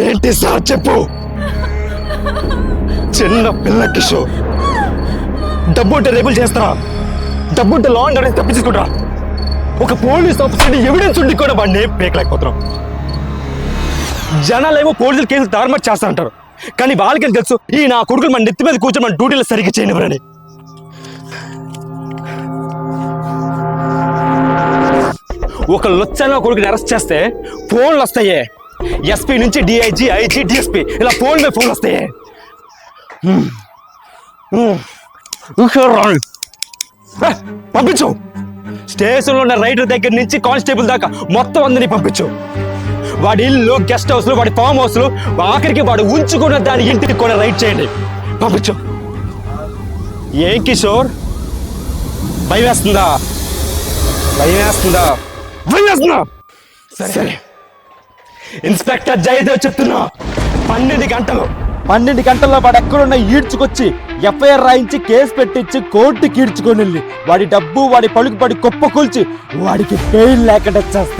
ఏంటి సార్ చెప్పు. చిన్న పిల్ల కిషోర్. డబ్బు ఉంటే రేపులు చేస్తారా? డబ్బు ఉంటే లా అండ్ ఆర్డర్ తప్పించుకుంటారా? ఒక పోలీస్ ఆఫీసర్ ఎవిడెన్స్ ఉండి కూడా వాడిని పేకలేకపోతున్నాం. జనాలేమో పోలీసులు కేసులు తారుమారు చేస్తా అంటారు, కానీ వాళ్ళకి తెలుసు ఈ నా కొడుకులు మన నెత్తి మీద కూర్చొని మన డ్యూటీలో సరిగ్గా చేయనివ్వరని. ఒక లొచ్చైన కొడుకుని అరెస్ట్ చేస్తే ఫోన్లు వస్తాయే, ఎస్పీ నుంచి డిఐజీ, ఐజీ, డిఎస్పీ ఇలా ఫోన్ మీద ఫోన్లు వస్తాయే. పంపించు. స్టేషన్లో ఉన్న రైడర్ దగ్గర నుంచి కానిస్టేబుల్ దాకా మొత్తం అందరినీ పంపించు. వాడి ఇల్లు, గెస్ట్ హౌస్లు, వాడి ఫామ్ హౌస్లు, ఆఖరికి వాడు ఉంచుకున్న దాని ఇంటికి కూడా రైడ్ చేయండి. పంపించు. ఏం కిషోర్, భయం వేస్తుందా? భయం వేస్తుందా? భయం వేస్తుందా? సరే, ఇన్స్పెక్టర్ జయదేవ్ చెప్తున్నా, 12 గంటల్లో వాడు ఎక్కడున్నా ఈడ్చుకొచ్చి ఎఫ్ఐఆర్ రాయించి కేసు పెట్టించి కోర్టుకి ఈడ్చుకొని వెళ్ళి వాడి డబ్బు, వాడి పలుకుబడి కుప్ప కూల్చి వాడికి బెయిల్ లేకుండా చేస్తా.